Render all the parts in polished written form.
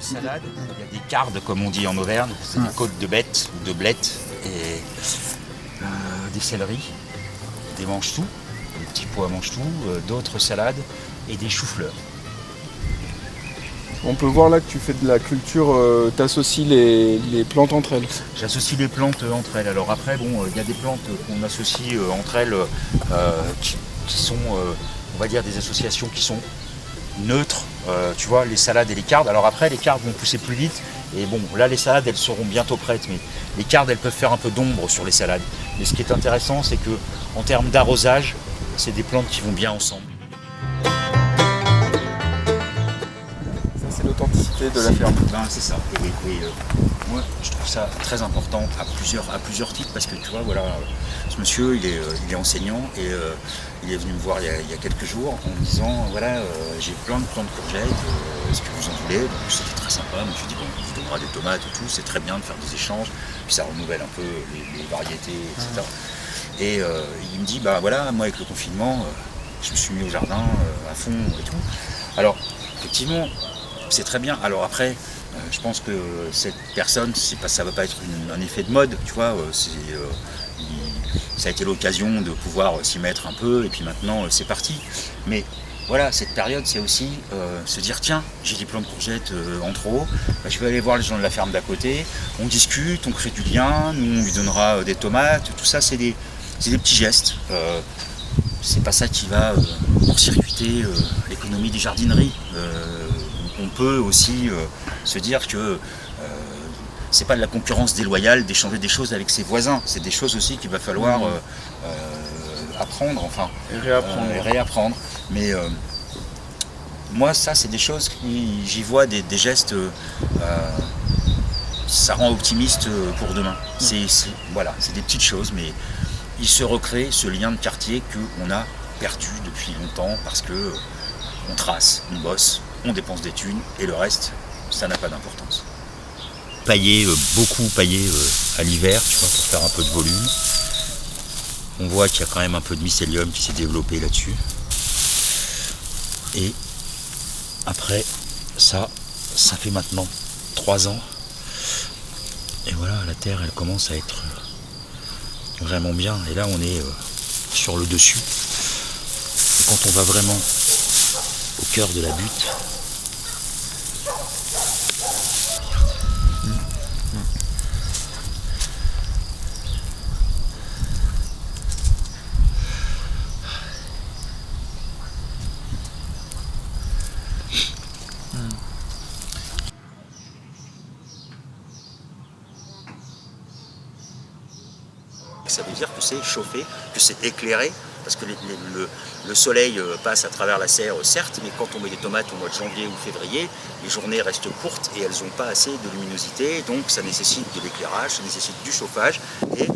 Salade, il y a des cardes comme on dit en Auvergne, c'est des côtes de bêtes ou de blettes et des céleris, des mange-tout, des petits pois mange-tout, d'autres salades et des choux-fleurs. On peut voir là que tu fais de la culture, tu associes les plantes entre elles. J'associe les plantes entre elles. Alors après, bon, il y a des plantes qu'on associe entre elles qui sont, on va dire, des associations qui sont neutres. Tu vois, les salades et les cardes. Alors après, les cardes vont pousser plus vite. Et bon, là, les salades, elles seront bientôt prêtes. Mais les cardes, elles peuvent faire un peu d'ombre sur les salades. Mais ce qui est intéressant, c'est que en termes d'arrosage, c'est des plantes qui vont bien ensemble. C'est l'authenticité de la ferme. Ben, c'est ça. Moi, je trouve ça très important à plusieurs titres parce que tu vois, voilà, ce monsieur, il est enseignant et il est venu me voir il y a quelques jours en me disant, voilà, j'ai plein de plantes de courgettes, est-ce que vous en voulez? Donc c'était très sympa. Je me suis dit, bon, on vous donnera des tomates et tout, c'est très bien de faire des échanges, puis ça renouvelle un peu les variétés, etc. Et il me dit, bah voilà, moi avec le confinement, je me suis mis au jardin à fond et tout. Alors, effectivement, c'est très bien. Alors après, je pense que cette personne, ça ne va pas être un effet de mode, tu vois. Ça a été l'occasion de pouvoir s'y mettre un peu, et puis maintenant, c'est parti. Mais voilà, cette période, c'est aussi se dire, tiens, j'ai des plants de courgettes en trop, je vais aller voir les gens de la ferme d'à côté, on discute, on crée du lien, nous, on lui donnera des tomates, tout ça, c'est des petits gestes. C'est pas ça qui va court-circuiter l'économie des jardineries. On peut aussi se dire que c'est pas de la concurrence déloyale d'échanger des choses avec ses voisins, c'est des choses aussi qu'il va falloir apprendre, enfin, et réapprendre. Mais moi, ça, c'est des choses j'y vois des gestes, ça rend optimiste pour demain. Voilà, c'est des petites choses, mais il se recrée ce lien de quartier qu'on a perdu depuis longtemps parce que on trace, on bosse, on dépense des thunes et le reste, ça n'a pas d'importance. Pailler, beaucoup pailler à l'hiver, tu vois, pour faire un peu de volume. On voit qu'il y a quand même un peu de mycélium qui s'est développé là-dessus. Et après, ça fait maintenant 3 ans. Et voilà, la terre, elle commence à être vraiment bien. Et là, on est sur le dessus. Quand on va vraiment au cœur de la butte, ça veut dire que c'est chauffé, que c'est éclairé, parce que le soleil passe à travers la serre, certes, mais quand on met des tomates au mois de janvier ou février, les journées restent courtes et elles n'ont pas assez de luminosité, donc ça nécessite de l'éclairage, ça nécessite du chauffage, et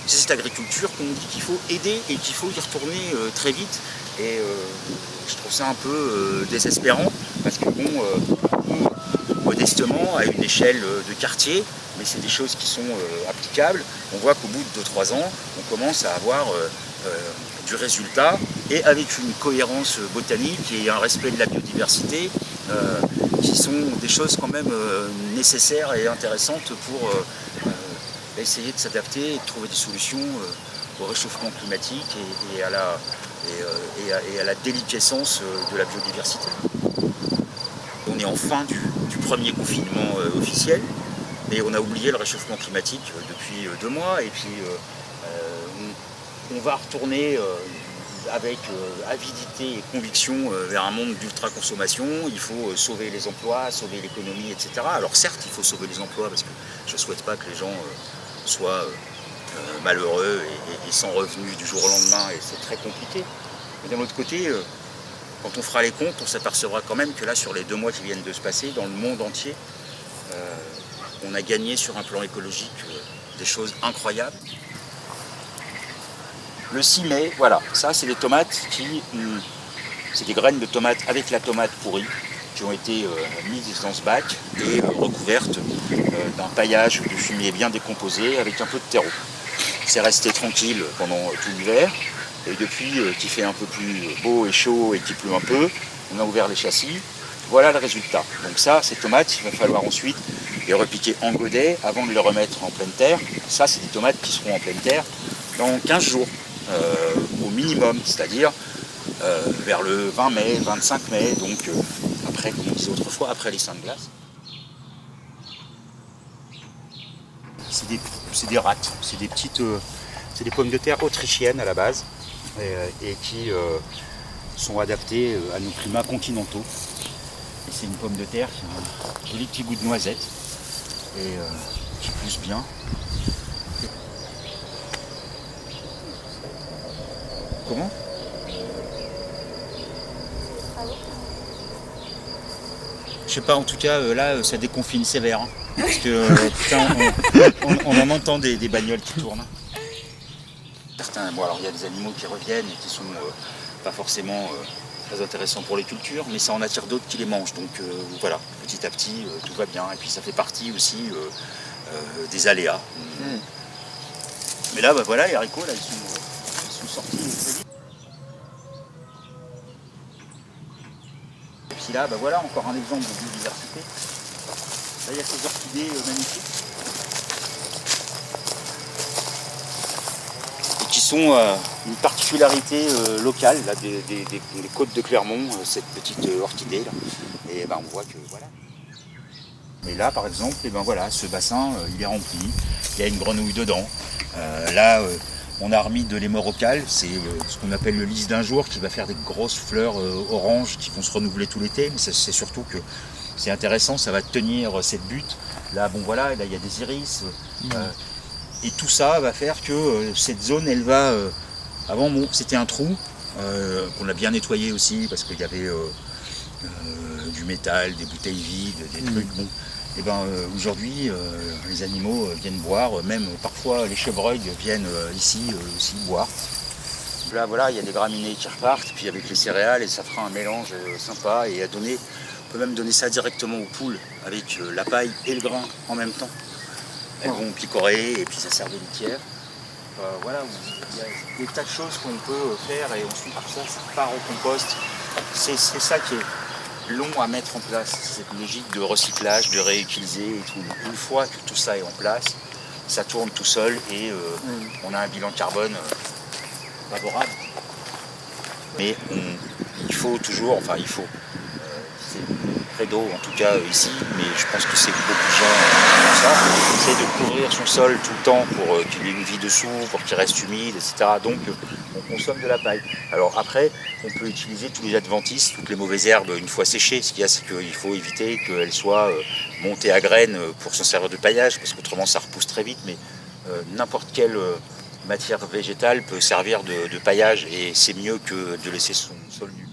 c'est cette agriculture qu'on dit qu'il faut aider et qu'il faut y retourner très vite, et je trouve ça un peu désespérant, parce que bon, modestement, à une échelle de quartier, mais c'est des choses qui sont applicables. On voit qu'au bout de 2-3 ans, on commence à avoir du résultat et avec une cohérence botanique et un respect de la biodiversité qui sont des choses quand même nécessaires et intéressantes pour essayer de s'adapter et de trouver des solutions au réchauffement climatique et à la déliquescence de la biodiversité. On est en fin du premier confinement officiel. Mais on a oublié le réchauffement climatique depuis 2 mois et puis on va retourner avec avidité et conviction vers un monde d'ultra-consommation. Il faut sauver les emplois, sauver l'économie, etc. Alors certes, il faut sauver les emplois parce que je ne souhaite pas que les gens soient malheureux et sans revenus du jour au lendemain et c'est très compliqué. Mais d'un autre côté, quand on fera les comptes, on s'apercevra quand même que là, sur les 2 mois qui viennent de se passer, dans le monde entier, On a gagné sur un plan écologique des choses incroyables. Le 6 mai, voilà, ça c'est des tomates c'est des graines de tomates avec la tomate pourrie qui ont été mises dans ce bac et recouvertes d'un paillage de fumier bien décomposé avec un peu de terreau. C'est resté tranquille pendant tout l'hiver et depuis qu'il fait un peu plus beau et chaud et qu'il pleut un peu, on a ouvert les châssis. Voilà le résultat. Donc ça, ces tomates, il va falloir ensuite les repiquer en godet avant de les remettre en pleine terre. Ça, c'est des tomates qui seront en pleine terre dans 15 jours au minimum, c'est-à-dire vers le 20 mai, 25 mai, donc après, comme on disait autrefois, après les seins de glace. C'est des rattes, c'est des pommes de terre autrichiennes à la base et qui sont adaptées à nos climats continentaux. Et c'est une pomme de terre qui a un joli petit goût de noisette et qui pousse bien. Comment ? Je sais pas, en tout cas, là, ça déconfine sévère. Hein, parce que, putain, on en entend des bagnoles qui tournent. Certains, bon, alors il y a des animaux qui reviennent et qui sont pas forcément très intéressants pour les cultures, mais ça en attire d'autres qui les mangent. Donc voilà, petit à petit, tout va bien. Et puis ça fait partie aussi des aléas. Mais là, bah, voilà, les haricots, là, ils sont sortis très vite. Et puis là, bah voilà, encore un exemple de biodiversité. Là, il y a ces orchidées magnifiques. Et qui sont une particularité locale là, des côtes de Clermont, cette petite orchidée. Là. Et ben, on voit que voilà. Mais là, par exemple, et ben, voilà, ce bassin, il est rempli. Il y a une grenouille dedans. Là, on a remis de l'émorocale, c'est ce qu'on appelle le lys d'un jour, qui va faire des grosses fleurs oranges qui vont se renouveler tout l'été. Mais c'est surtout que c'est intéressant, ça va tenir cette butte. Là, bon voilà, là il y a des iris. Et tout ça va faire que cette zone, elle va... avant, bon, c'était un trou qu'on a bien nettoyé aussi parce qu'il y avait du métal, des bouteilles vides, des trucs. Bon. Et ben aujourd'hui, les animaux viennent boire, même parfois les chevreuils viennent ici aussi boire. Là, voilà, il y a des graminées qui repartent, puis avec les céréales, et ça fera un mélange sympa. Et on peut même donner ça directement aux poules avec la paille et le grain en même temps. Elles vont picorer et puis ça sert de litière. Voilà, il y a des tas de choses qu'on peut faire et ensuite tout ça, ça part au compost. C'est ça qui est long à mettre en place, cette logique de recyclage, de réutiliser et tout. Une fois que tout ça est en place, ça tourne tout seul et on a un bilan carbone favorable. Mais il faut toujours, c'est credo en tout cas ici, mais je pense que c'est beaucoup de gens comme ça, c'est de couvrir son sol tout le temps pour qu'il y ait une vie dessous, pour qu'il reste humide, etc. Donc on consomme de la paille. Alors après, on peut utiliser tous les adventices, toutes les mauvaises herbes une fois séchées. Ce qu'il y a, c'est qu'il faut éviter qu'elles soient montées à graines pour s'en servir de paillage, parce qu'autrement ça repousse très vite, mais n'importe quelle matière végétale peut servir de paillage et c'est mieux que de laisser son sol nu.